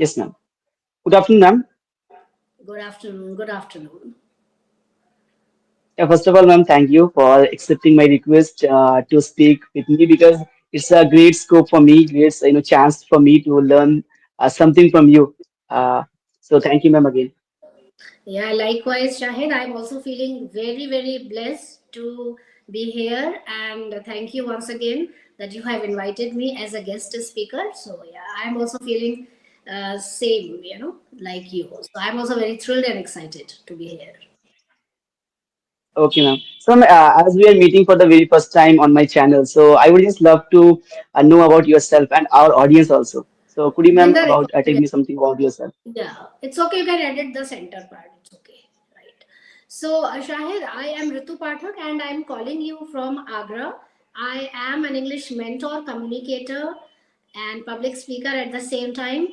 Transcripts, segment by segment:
Yes, ma'am. Good afternoon, ma'am. Good afternoon. Good afternoon. Yeah, first of all, ma'am, thank you for accepting my request to speak with me because it's a great scope for me, great chance for me to learn something from you. Uh, so thank you, ma'am, again. Yeah, likewise, Shahid. I'm also feeling very, very blessed to be here. And thank you once again that you have invited me as a guest speaker. So, yeah, I'm also feeling same, like you. So, I'm also very thrilled and excited to be here. Okay, ma'am. So, as we are meeting for the very first time on my channel, so I would just love to know about yourself and our audience also. So, could you, ma'am, Gender, about tell me something about yourself? yeah, it's okay. You can edit the center part. It's okay. Right. So, Shahid, I am Ritu Pathak and I'm calling you from Agra. I am an English mentor, communicator, and public speaker at the same time.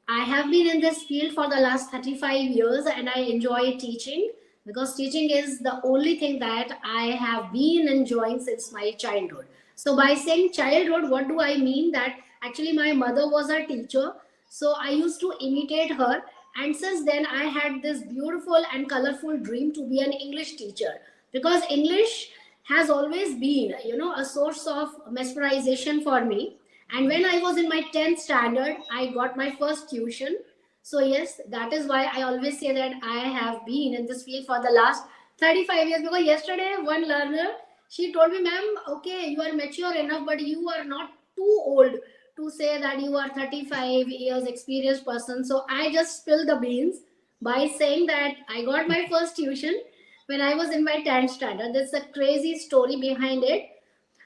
I have been in this field for the last 35 years and I enjoy teaching because teaching is the only thing that I have been enjoying since my childhood. So, by saying childhood, what do I mean? That actually my mother was a teacher, so I used to imitate her. And since then, I had this beautiful and colorful dream to be an English teacher because English has always been, a source of mesmerization for me. And when I was in my 10th standard, I got my first tuition. So, yes, that is why I always say that I have been in this field for the last 35 years. Because yesterday, one learner, she told me, ma'am, okay, you are mature enough, but you are not too old to say that you are 35 years experienced person. So I just spilled the beans by saying that I got my first tuition when I was in my 10th standard. There's a crazy story behind it.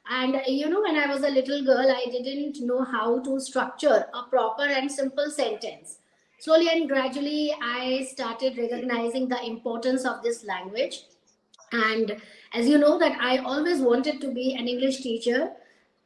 And when I was a little girl, I didn't know how to structure a proper and simple sentence. Slowly and gradually, I started recognizing the importance of this language. And as you know, that I always wanted to be an English teacher.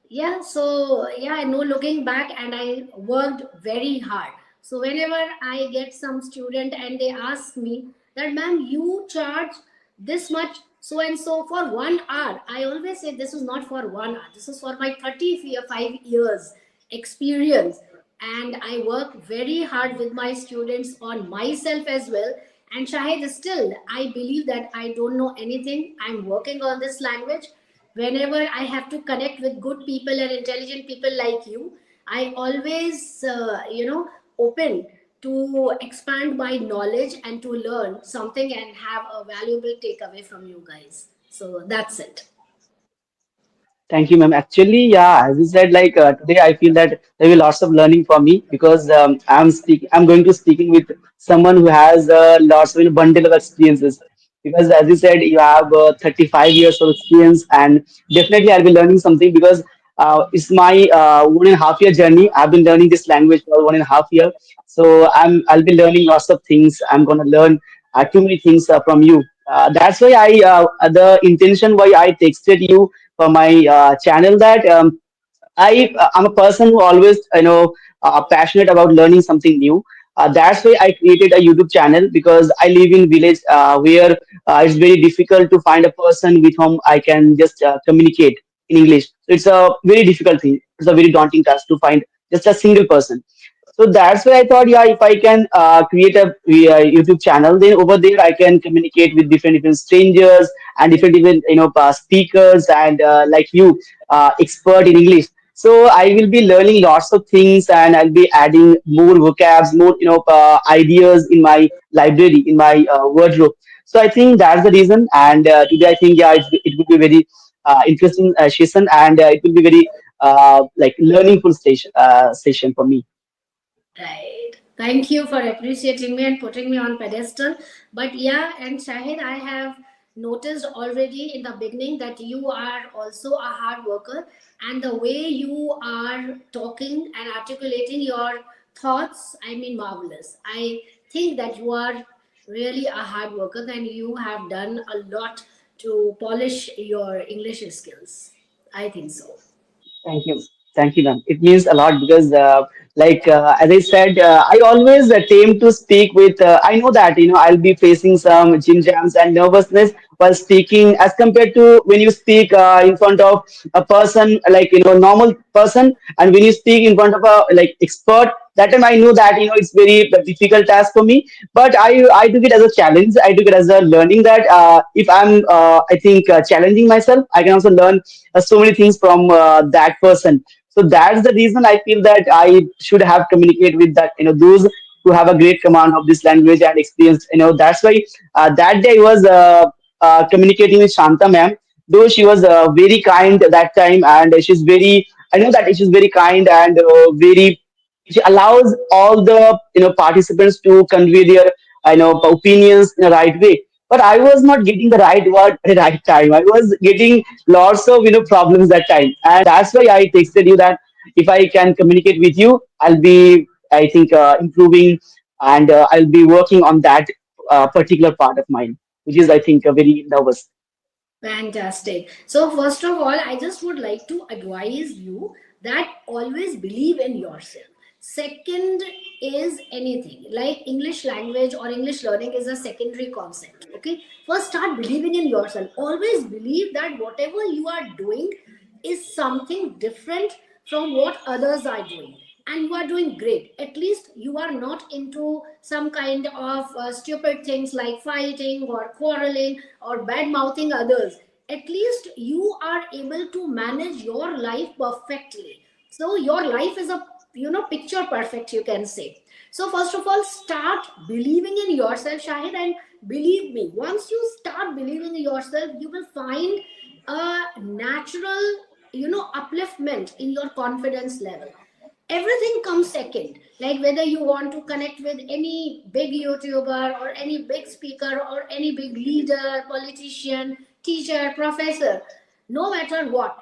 Yeah, so yeah, I know looking back, and I worked very hard. So whenever I get some student and they ask me that, ma'am, you charge this much so and so for 1 hour, I always say this is not for 1 hour. This is for my 35 years experience. And I work very hard with my students on myself as well. And Shahid, still, I believe that I don't know anything. I'm working on this language. Whenever I have to connect with good people and intelligent people like you, I always open to expand my knowledge and to learn something and have a valuable takeaway from you guys. So that's it. Thank you, ma'am. Actually, yeah, as you said, today I feel that there will be lots of learning for me because I'm going to speaking with someone who has lots of bundle of experiences. Because as you said, you have 35 years of experience, and definitely I'll be learning something because it's my 1.5 year journey. I've been learning this language for 1.5 year, so I'll be learning lots of things. I'm gonna learn too many things from you. That's why the intention why I texted you for my channel that I'm a person who always passionate about learning something new. That's why I created a YouTube channel because I live in village where it's very difficult to find a person with whom I can just communicate in English. So it's a very difficult thing. It's a very daunting task to find just a single person. So that's why I thought, yeah, if I can create a YouTube channel, then over there I can communicate with different strangers and different speakers and like you, expert in English. So I will be learning lots of things, and I'll be adding more vocabs, more ideas in my library, in my wardrobe. So I think that's the reason. And today I think, yeah, it will be very interesting session, and it will be very like learningful session for me. Right. Thank you for appreciating me and putting me on pedestal. But yeah, and Shahid, I have noticed already in the beginning that you are also a hard worker, and the way you are talking and articulating your thoughts, I mean, marvelous. I think that you are really a hard worker and you have done a lot to polish your English skills. I think so. Thank you. Thank you, ma'am. It means a lot because, as I said, I always aim to speak with. I know that I'll be facing some gym jams and nervousness while speaking, as compared to when you speak in front of a person like normal person, and when you speak in front of a like expert, That time I knew that it's very difficult task for me, but I took it as a challenge. I took it as a learning that if I'm I think challenging myself, I can also learn so many things from that person. So that's the reason I feel that I should have communicated with that those who have a great command of this language and experience. That's why that day I was communicating with Shanta ma'am, though she was very kind at that time, and she's very, I know that she's very kind and very, she allows all the participants to convey their opinions in the right way. But I was not getting the right word at the right time. I was getting lots of problems that time, and that's why I texted you that if I can communicate with you, I'll be, I think, improving, and I'll be working on that particular part of mine, which is, I think, very nervous. Fantastic. So, first of all, I just would like to advise you that always believe in yourself. Second is anything like English language or English learning is a secondary concept. Okay. First, start believing in yourself. Always believe that whatever you are doing is something different from what others are doing, and you are doing great. At least you are not into some kind of stupid things like fighting or quarreling or bad mouthing others. At least you are able to manage your life perfectly. So your life is a picture perfect, you can say. So first of all, start believing in yourself, Shahid, and believe me, once you start believing in yourself, you will find a natural upliftment in your confidence level. Everything comes second. Like whether you want to connect with any big YouTuber or any big speaker or any big leader, politician, teacher, professor, no matter what,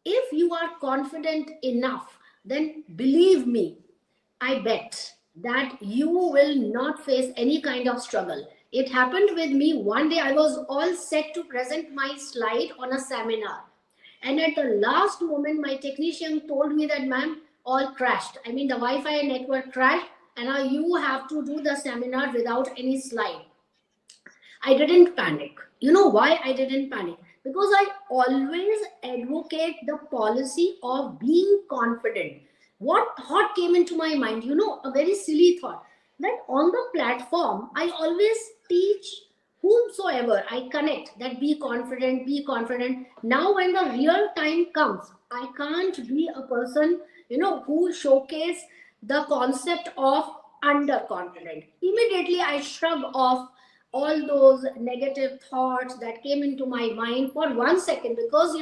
if you are confident enough, then believe me, I bet that you will not face any kind of struggle. It happened with me one day. I was all set to present my slide on a seminar. And at the last moment, my technician told me that, ma'am, all crashed. I mean, the Wi Fi network crashed, and now you have to do the seminar without any slide. I didn't panic. You know why I didn't panic? Because I always advocate the policy of being confident. What thought came into my mind? A very silly thought, that on the platform, I always teach whomsoever I connect that be confident, be confident. Now, when the real time comes, I can't be a person, who showcase the concept of underconfident. Immediately, I shrug off all those negative thoughts that came into my mind for 1 second, because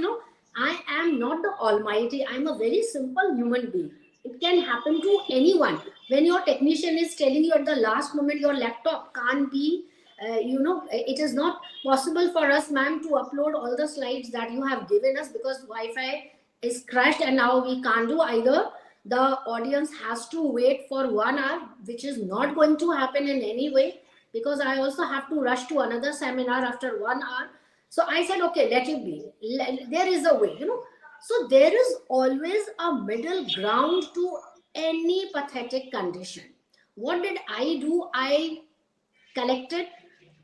I am not the almighty. I'm a very simple human being. It can happen to anyone. When your technician is telling you at the last moment your laptop can't be it is not possible for us, ma'am, to upload all the slides that you have given us because Wi-Fi is crashed and now we can't do either. The audience has to wait for 1 hour, which is not going to happen in any way, because I also have to rush to another seminar after 1 hour. So I said, okay, let it be. There is a way. So there is always a middle ground to any pathetic condition. What did I do? I collected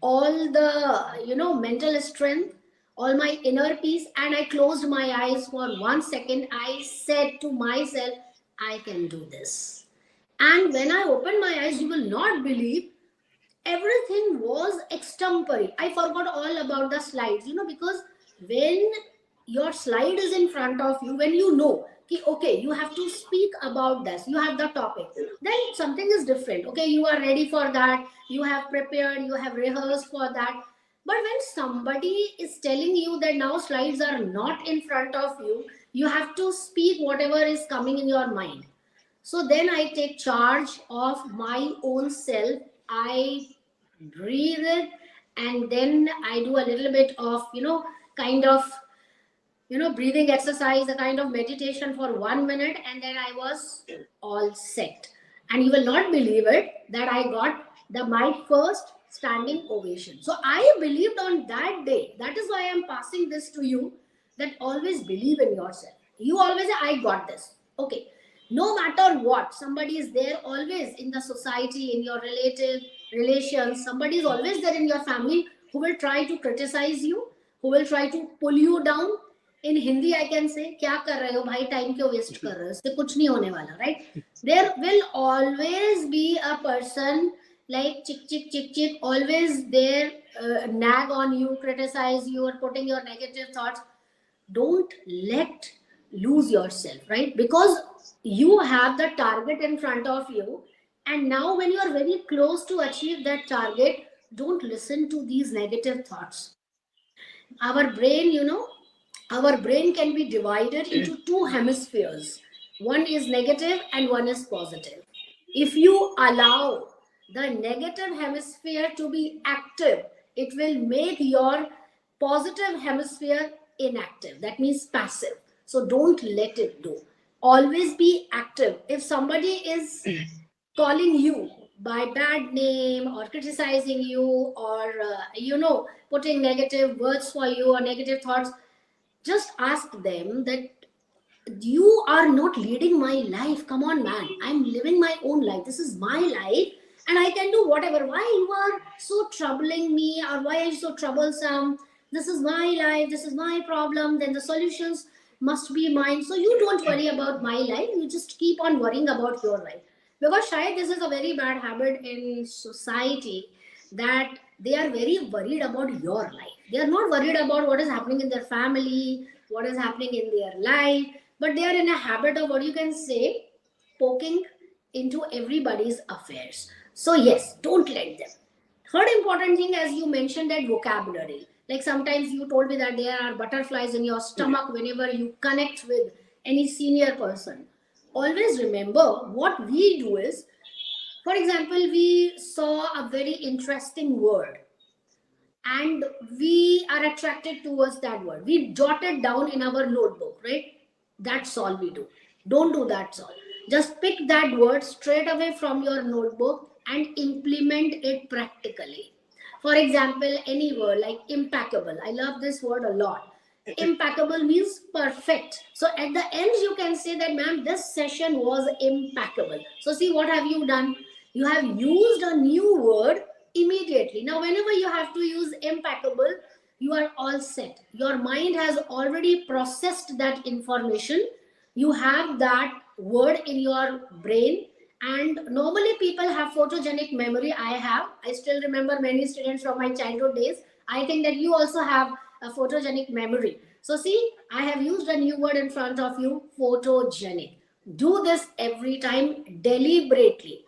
all the mental strength, all my inner peace, and I closed my eyes for 1 second. I said to myself, I can do this. And when I opened my eyes, you will not believe, everything was extempore. I forgot all about the slides, because when your slide is in front of you, when you know ki, okay, you have to speak about this, you have the topic, then something is different. Okay, you are ready for that, you have prepared, you have rehearsed for that. But when somebody is telling you that now slides are not in front of you, you have to speak whatever is coming in your mind. So then I take charge of my own self. I breathe it, and then I do a little bit of, kind of, breathing exercise, a kind of meditation for 1 minute, and then I was all set. And you will not believe it that I got my first standing ovation. So I believed on that day. That is why I'm passing this to you, that always believe in yourself. You always say, I got this. Okay. No matter what, somebody is there always in the society, in your relative relations, somebody is always there in your family who will try to criticize you, who will try to pull you down. In Hindi I can say क्या कर रहे हो भाई, time क्यों waste कर रहे हो, इससे कुछ नहीं होने वाला, right? There will always be a person like chick chick chick chick, always there, nag on you, criticize you, or putting your negative thoughts. Don't let lose yourself, right? Because you have the target in front of you, and now when you are very close to achieve that target, don't listen to these negative thoughts. Our brain, our brain can be divided into two hemispheres. One is negative and one is positive. If you allow the negative hemisphere to be active, it will make your positive hemisphere inactive. That means passive. So don't let it do. Always be active. If somebody is calling you by bad name or criticizing you, or putting negative words for you or negative thoughts, just ask them that you are not leading my life. Come on, man. I'm living my own life. This is my life, and I can do whatever. Why you are so troubling me, or why are you so troublesome? This is my life. This is my problem. Then the solutions must be mine. So you don't worry about my life. You just keep on worrying about your life. Because Shayad, this is a very bad habit in society, that they are very worried about your life. They are not worried about what is happening in their family, what is happening in their life, but they are in a habit of, what you can say, poking into everybody's affairs. So yes, don't let them. Third important thing, as you mentioned, that vocabulary. Like sometimes you told me that there are butterflies in your stomach whenever you connect with any senior person. Always remember, what we do is, for example, we saw a very interesting word and we are attracted towards that word. We jot it down in our notebook, right? That's all we do. Don't do that all. Just pick that word straight away from your notebook and implement it practically. For example, any word like impeccable. I love this word a lot. Impeccable means perfect. So at the end, you can say that, ma'am, this session was impeccable. So see, what have you done? You have used a new word immediately. Now, whenever you have to use impeccable, you are all set. Your mind has already processed that information. You have that word in your brain. And normally people have photogenic memory. I still remember many students from my childhood days. I think that you also have a photogenic memory. So see, I have used a new word in front of you, photogenic. Do this every time deliberately.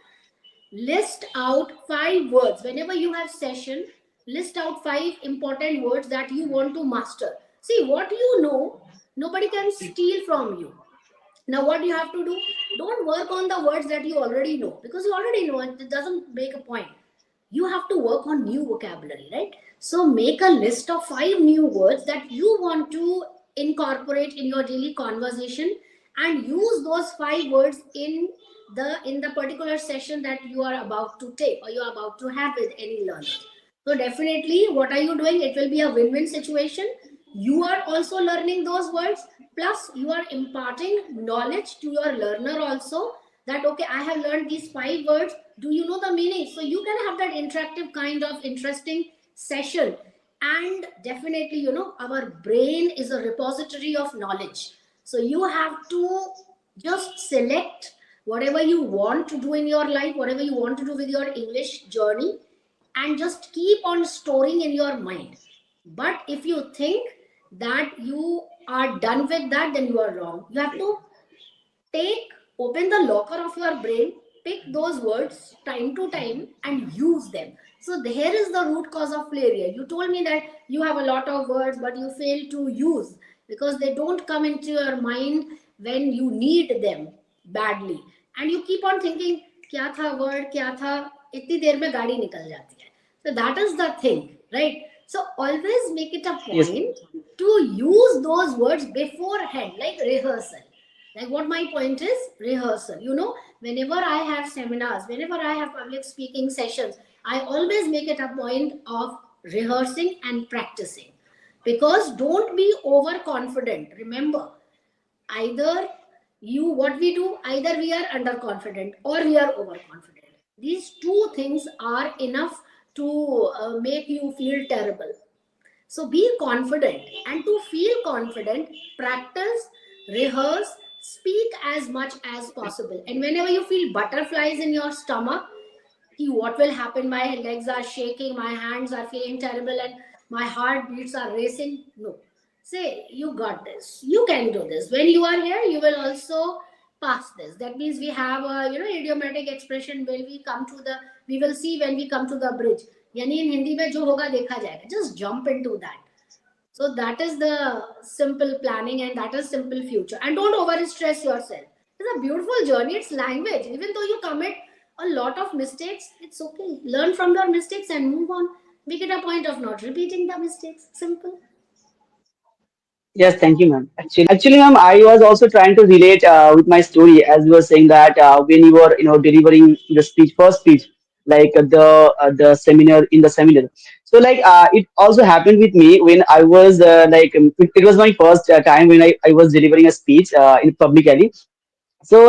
List out 5 words whenever you have session. List out 5 important words that you want to master. See, what you know, nobody can steal from you. Now what you have to do, don't work on the words that you already know, because you already know and it doesn't make a point. You have to work on new vocabulary, right? So make a list of 5 new words that you want to incorporate in your daily conversation, and use those 5 words in the particular session that you are about to take or you are about to have with any learner. So definitely, what are you doing? It will be a win-win situation. You are also learning those words, plus you are imparting knowledge to your learner also, that okay, I have learned these 5 words, do you know the meaning? So you can have that interactive kind of interesting session. And definitely, our brain is a repository of knowledge. So you have to just select whatever you want to do in your life, whatever you want to do with your English journey, and just keep on storing in your mind. But if you think that you are done with that, then you are wrong. You have to take open the locker of your brain, pick those words time to time and use them. So here is the root cause of failure. You told me that you have a lot of words but you fail to use because they don't come into your mind when you need them badly, and you keep on thinking क्या था word, क्या था, इतनी देर में गाड़ी निकल जाती है. So that is the thing, right? So always make it a Yes. point to use those words beforehand, like rehearsal. Like what my point is, rehearsal. Whenever I have seminars, whenever I have public speaking sessions, I always make it a point of rehearsing and practicing. Because don't be overconfident. Remember, either what we do, either we are underconfident or we are overconfident. These two things are enough to make you feel terrible. So be confident, and to feel confident, practice, rehearse, speak as much as possible. And whenever you feel butterflies in your stomach, what will happen? My legs are shaking, my hands are feeling terrible, and my heartbeats are racing. No. Say, you got this. You can do this. When you are here, you will also pass this. That means we have a idiomatic expression when we come to the we will see when we come to the bridge. Yani in Hindi mein jo hoga dekha jayega. Just jump into that. So that is the simple planning, and that is simple future. And don't over stress yourself. It's a beautiful journey. It's language. Even though you commit a lot of mistakes, it's okay. Learn from your mistakes and move on. Make it a point of not repeating the mistakes. Simple. Yes, thank you, ma'am. Actually, ma'am, I was also trying to relate with my story as you were saying that when you were, delivering the speech, first speech, like the seminar in the seminar. So, like, it also happened with me when I was it was my first time when I was delivering a speech in publicly. So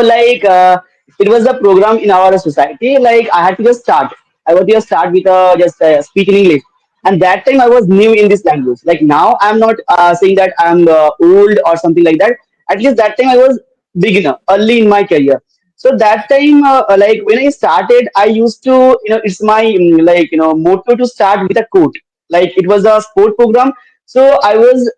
it was a program in our society. Like I had to just start. I was just start with just speak in English. And that time I was new in this language. Like now I'm not saying that I'm old or something like that. At least that time I was beginner, early in my career. So that time, like when I started, I used to, it's my motto to start with a quote. Like it was a sport program, so I was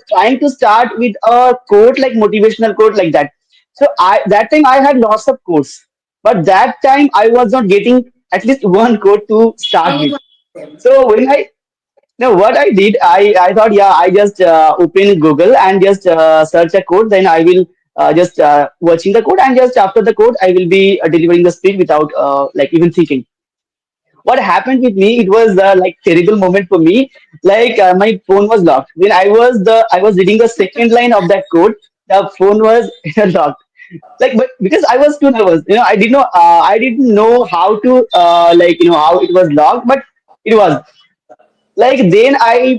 trying to start with a quote, like motivational quote, like that. So I that time I had lots of quotes, but that time I was not getting at least one quote to start Any with. one of them. So when I no, what I did, I thought, yeah, I just open Google and just search a code. Then I will just watching the code, and just after the code, I will be delivering the speech without like even thinking. What happened with me? It was like terrible moment for me. Like my phone was locked when I was reading the second line of that code. The phone was locked. Like, but because I was too nervous, I didn't know how to how it was locked, but it was like then I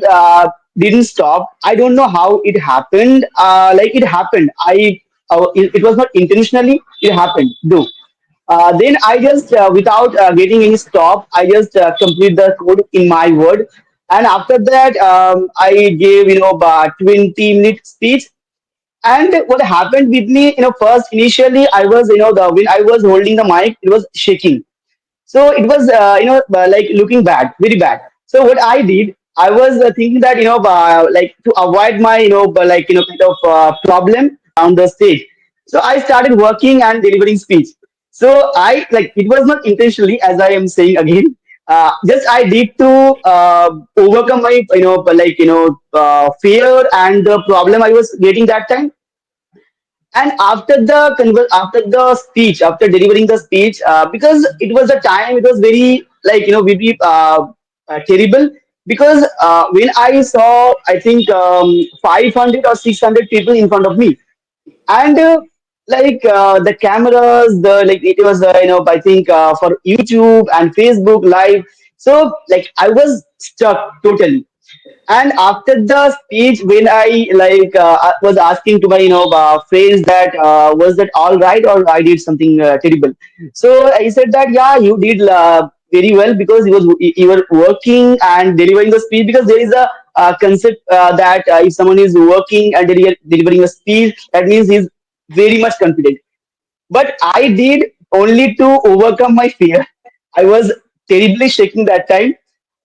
didn't stop. I don't know how it happened. Like it happened. It was not intentionally. It happened. Though. Then I just without getting any stop, I just complete the code in my word. And after that, I gave 20-minute speech. And what happened with me, first initially I was the when I was holding the mic, it was shaking, so it was like looking bad, very bad. So what I did, I was thinking that like to avoid my kind of problem around the stage. So I started working and delivering speech. So I like it was not intentionally, as I am saying again. Just I did to overcome my fear and the problem I was getting that time. And after the speech, after delivering the speech, because it was a time, it was very very terrible. Because when I saw, I think 500 or 600 people in front of me, and the cameras, the like it was I think for YouTube and Facebook live. So like I was stuck totally. And after the speech, when I was asking to my friends that was that all right or I did something terrible. So I said that yeah, you did very well, because you were working and delivering the speech. Because there is a concept that if someone is working and delivering a speech, that means he's very much confident. But I did only to overcome my fear. I was terribly shaking that time.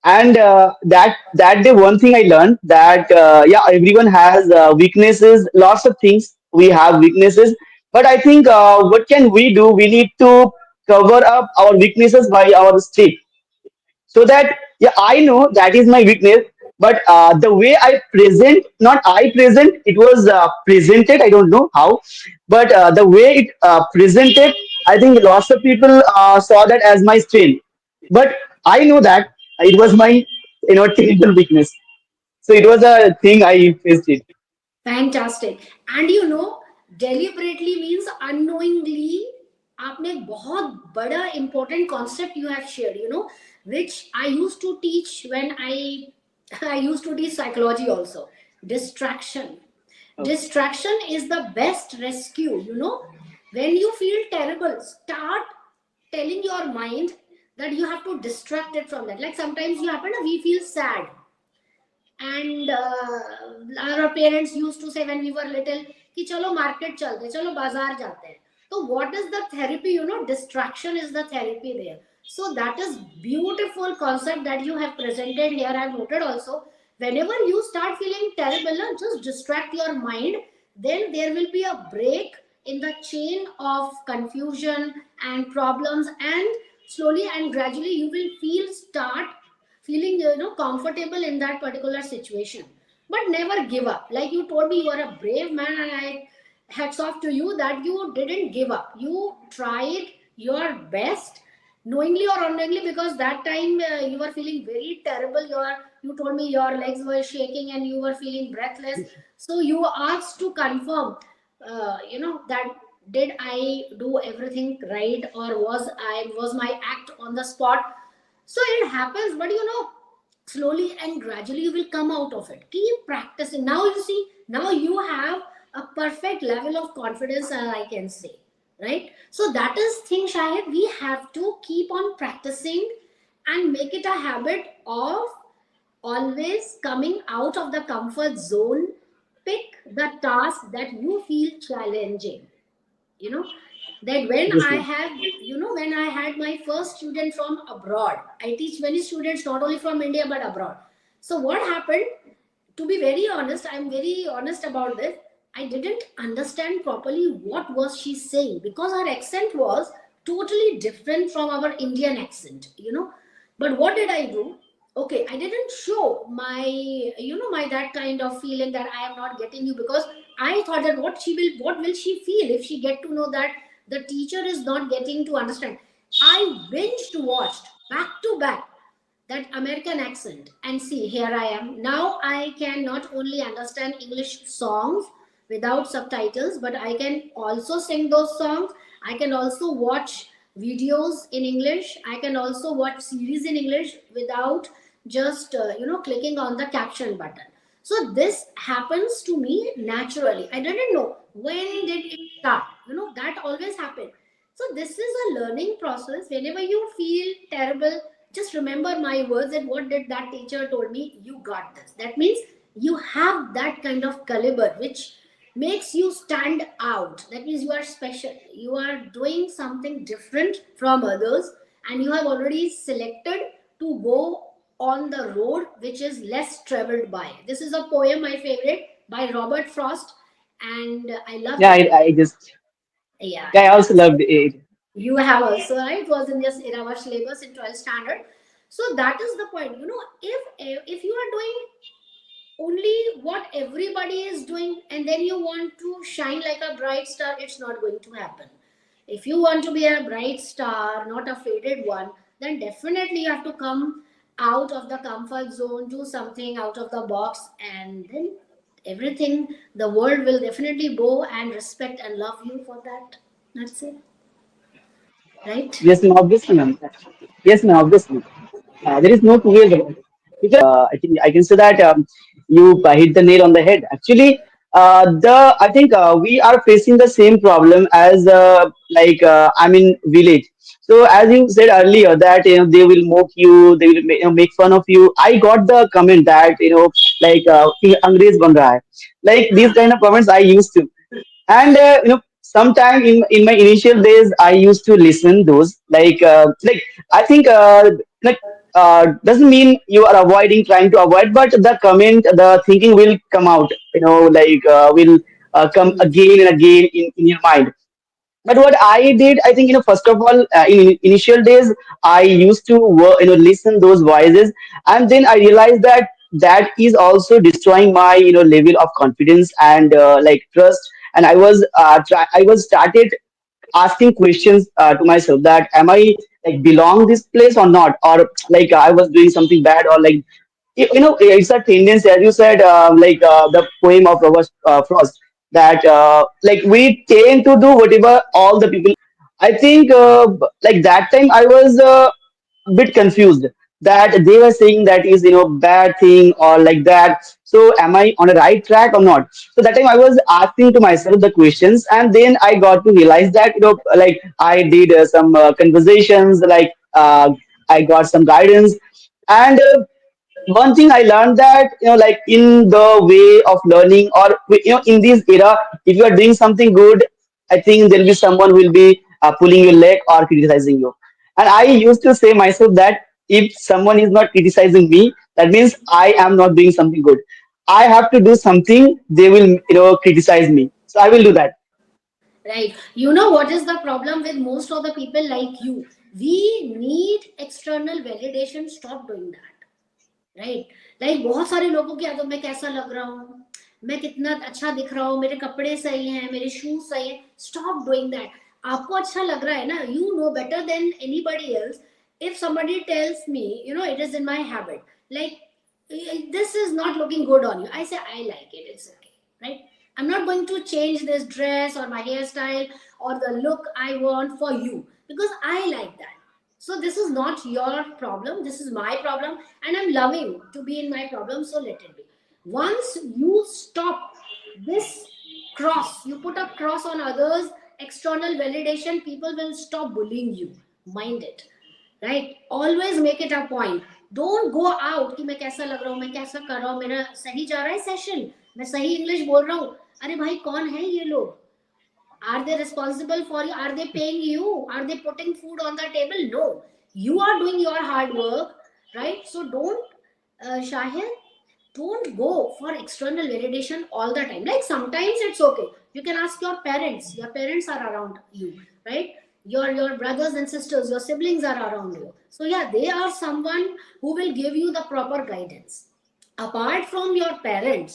And that day, one thing I learned, that yeah, everyone has weaknesses, lots of things we have weaknesses. But I think what can we do? We need to cover up our weaknesses by our strength, so that yeah, I know that is my weakness. But the way I present, not I present, it was presented, I don't know how. But the way it presented, I think lots of people saw that as my strength. But I know that it was my terrible weakness. So it was a thing I faced it. Fantastic. And deliberately means unknowingly. आपने एक बहुत बड़ा important concept you have shared, which I used to teach when I used to teach psychology also. Distraction. Okay. Distraction is the best rescue, When you feel terrible, start telling your mind that you have to distract it from that. Like sometimes you happen, we feel sad, And our parents used to say when we were little कि चलो market चलते हैं, चलो बाजार जाते हैं. So what is the therapy? Distraction is the therapy there. So that is beautiful concept that you have presented here. I've noted also. Whenever you start feeling terrible, just distract your mind. Then there will be a break in the chain of confusion and problems, and slowly and gradually you will start feeling comfortable in that particular situation. But never give up. Like you told me, you are a brave man, and I hats off to you that you didn't give up. You tried your best, knowingly or unknowingly, because that time you were feeling very terrible. You told me your legs were shaking and you were feeling breathless. So you asked to confirm, that did I do everything right, or was my act on the spot. So it happens, but slowly and gradually you will come out of it. Keep practicing. Now you see, now you have a perfect level of confidence, I can say, right? So that is thing, Shahid. We have to keep on practicing and make it a habit of always coming out of the comfort zone. Pick the task that you feel challenging. You know, that when Yes, I ma'am. have, when I had my first student from abroad, I teach many students not only from India but abroad. So what happened, to be very honest, I'm very honest about this, I didn't understand properly what was she saying, because her accent was totally different from our Indian accent. But what did I do? Okay, I didn't show my, my that kind of feeling that I am not getting you, because I thought that what will she feel if she get to know that the teacher is not getting to understand. I binged watched back to back that American accent, and see, here I am. Now I can not only understand English songs without subtitles, but I can also sing those songs. I can also watch videos in English. I can also watch series in English without just clicking on the caption button. So this happens to me naturally. I didn't know when did it start. That always happened. So this is a learning process. Whenever you feel terrible, just remember my words and what did that teacher told me. You got this. That means you have that kind of caliber which makes you stand out. That means you are special. You are doing something different from others, and you have already selected to go on the road which is less traveled by. This is a poem, my favorite, by Robert Frost, and I love Yeah, that. I just, Yeah, yeah, I yeah. also loved it. You have also, right? It was in just in our syllabus in 12th standard. So that is the point. If you are doing only what everybody is doing, and then you want to shine like a bright star, it's not going to happen. If you want to be a bright star, not a faded one, then definitely you have to come out of the comfort zone, do something out of the box, and then everything, the world will definitely bow and respect and love you for that. That's it, right? Yes, ma'am, obviously, ma'am. Yes, ma'am, obviously. There is no two ways about it. Because I think I can say that you hit the nail on the head. Actually, the I think we are facing the same problem as I'm in village. So as you said earlier that they will mock you, they will make fun of you. I got the comment that कि अंग्रेज बन रहा है. Like these kind of comments I used to. And sometime in my initial days I used to listen those like I think like doesn't mean you are avoiding trying to avoid, but the comment, the thinking will come out, will come Mm. again and again in your mind. But what I did, I think, first of all, in initial days, I used to listen those voices, and then I realized that that is also destroying my level of confidence and like trust. And I was started asking questions to myself that am I like belong this place or not, or like I was doing something bad, or like it's a tendency, as you said, the poem of Robert Frost, that like we tend to do whatever all the people. I think like that time I was bit confused that they were saying that is bad thing or like that. So am I on a right track or not? So that time I was asking to myself the questions, and then I got to realize that like I did some conversations, like I got some guidance, and one thing I learned that like in the way of learning or in this era, if you are doing something good, I think there'll be someone who will be pulling your leg or criticizing you. And I used to say myself that if someone is not criticizing me, that means I am not doing something good. I have to do something. They will criticize me, so I will do that. Right. You know what is the problem with most of the people like you? We need external validation. Stop doing that. Right like बहुत सारे लोगों की आदत मैं कैसा लग रहा हूँ, मैं कितना अच्छा दिख रहा हूँ, मेरे कपड़े सही हैं, मेरे शूज सही हैं. Stop doing that. आपको अच्छा लग रहा है ना, you know better than anybody else. If somebody tells me you know it is in my habit like this is not looking good on you, I say I like it, it's okay, right? I'm not going to change this dress or my hairstyle or the look I want for you because I like that. So this is not your problem, this is my problem, and I'm loving to be in my problem, so let it be. Once you stop this cross, you put a cross on others, external validation, people will stop bullying you. Mind it. Right, always make it a point. Don't go out कि मैं कैसा लग रहा हूँ, मैं कैसा कर रहा हूँ, मेरा सही जा रहा है सेशन, मैं सही इंग्लिश बोल रहा हूँ. अरे भाई कौन है ये लोग? Are they responsible for you? Are they paying you? Are they putting food on the table? No, you are doing your hard work, right? So don't, Shahid, don't go for external validation all the time. Like sometimes it's okay, you can ask your parents, your parents are around you, right? Your brothers and sisters, your siblings are around you, so yeah, they are someone who will give you the proper guidance. Apart from your parents,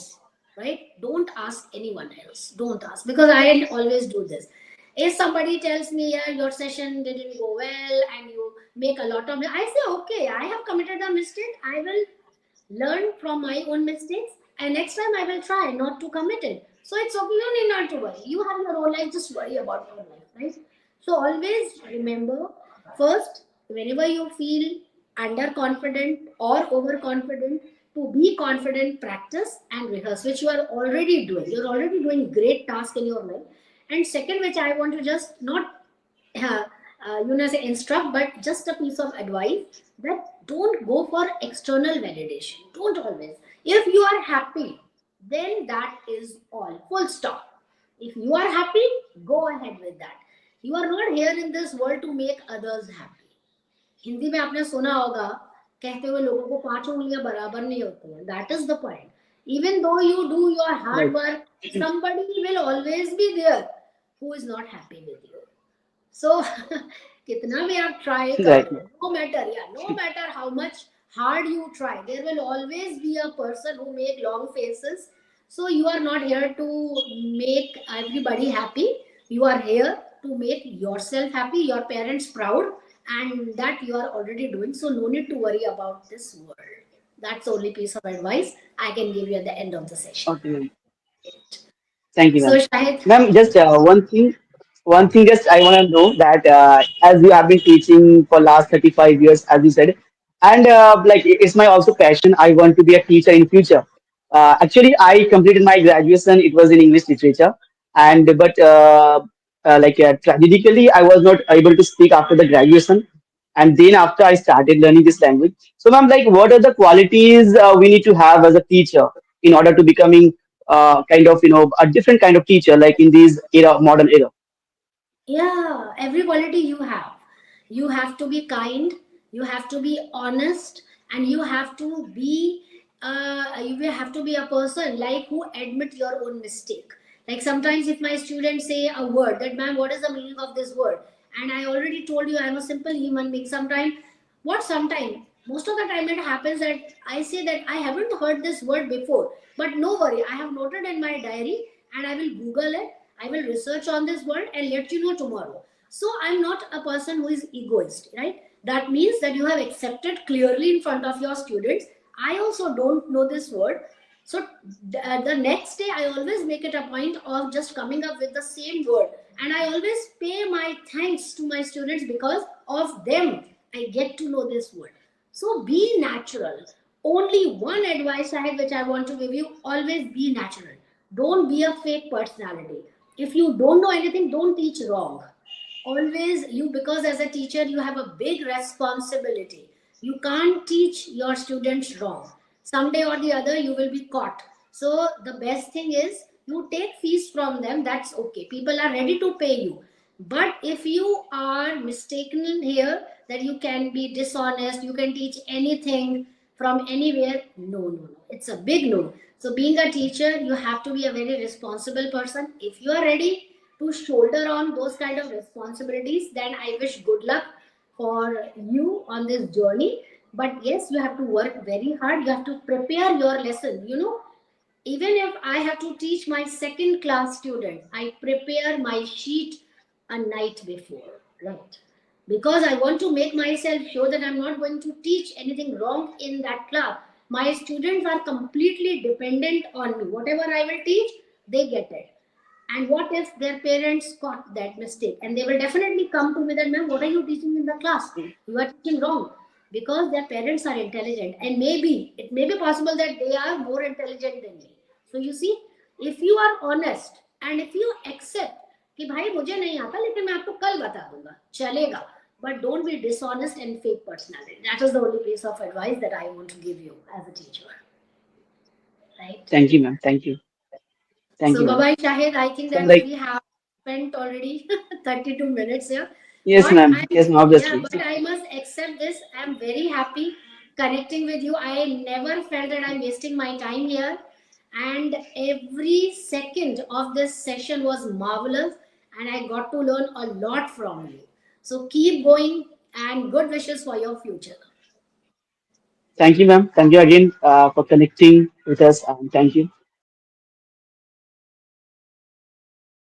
right? Don't ask anyone else, don't ask, because I always do this. If somebody tells me, yeah, your session didn't go well and you make a lot of, I say okay, I have committed a mistake, I will learn from my own mistakes, and next time I will try not to commit it. So it's okay, you need not to worry, you have your own life, just worry about your life, right? So always remember, first, whenever you feel underconfident or overconfident, to be confident, practice and rehearse, which you are already doing, you're already doing great task in your life. And second, which I want to just not uh, say instruct, but just a piece of advice, that don't go for external validation. Don't always. If you are happy, then that is all. Full stop. If you are happy, go ahead with that. You are not here in this world to make others happy. Hindi में आपने सुना होगा कहते हुए लोगों को पांचों उंगलियां बराबर नहीं होती हैं. That is the point. Even though you do your hard Right. Work, somebody will always be there who is not happy with you. So कितना भी आप ट्राई कर Right. लो, नो मैटर, या no matter how much hard you try, there will always be a person who make long faces. So you are not here to make everybody happy, you are here to make yourself happy, your parents proud, and that you are already doing, so no need to worry about this world. That's the only piece of advice I can give you at the end of the session. Okay, ma'am. Thank you, So ma'am. Shahid, Ma'am, just one thing just I want to know that as you have been teaching for last 35 years, as you said, and like it's my also passion. I want to be a teacher in future. Actually, I completed my graduation. It was in English literature, and but tragically, I was not able to speak after the graduation. And then after I started learning this language. So, ma'am, like, what are the qualities we need to have as a teacher in order to becoming kind of a different kind of teacher like in this era modern era. yeah, every quality you have. You have to be kind, you have to be honest, and you have to be you have to be a person like who admit your own mistake. Like sometimes if my students say a word that, ma'am, what is the meaning of this word? And I already told you I'm a simple human being. Sometimes, what sometime? Most of the time it happens that I say that I haven't heard this word before, but no worry, I have noted in my diary and I will Google it. I will research on this word and let you know tomorrow. So I'm not a person who is egoist, right? That means that you have accepted clearly in front of your students. I also don't know this word. So the next day, I always make it a point of just coming up with the same word. And I always pay my thanks to my students because of them. I get to know this word. So be natural. Only one advice I have which I want to give you, always be natural. Don't be a fake personality. If you don't know anything, don't teach wrong. Always you, because as a teacher you have a big responsibility. You can't teach your students wrong. Someday or the other, you will be caught. So the best thing is you take fees from them. That's okay. People are ready to pay you. But if you are mistaken here that you can be dishonest, you can teach anything from anywhere, no, no, no. It's a big no. So being a teacher, you have to be a very responsible person. If you are ready to shoulder on those kind of responsibilities, then I wish good luck for you on this journey. But yes, you have to work very hard. You have to prepare your lesson. Even if I have to teach my second class student, I prepare my sheet a night before, right? Because I want to make myself sure that I'm not going to teach anything wrong in that class. My students are completely dependent on me. Whatever I will teach, they get it. And what if their parents caught that mistake? And they will definitely come to me that, ma'am, what are you teaching in the class? You are teaching wrong. Because their parents are intelligent. And maybe, it may be possible that they are more intelligent than me. So you see, if you are honest and if you accept कि भाई मुझे नहीं आता लेकिन मैं आपको कल बता दूंगा चलेगा, but don't be dishonest and fake personality. That is the only piece of advice that I want to give you as a teacher, right? Thank you, ma'am. Thank you. Thank So, you, bye ma'am. bye, Shahid. I think So that we like, have spent already 32 minutes here. yes, But ma'am. I'm, Yes, ma'am. yeah, Obviously. but I must accept this. I'm very happy connecting with you. I never felt that I'm wasting my time here. And every second of this session was marvelous. And I got to learn a lot from you. So, keep going and good wishes for your future. Thank you, ma'am. Thank you again for connecting with us. Thank you.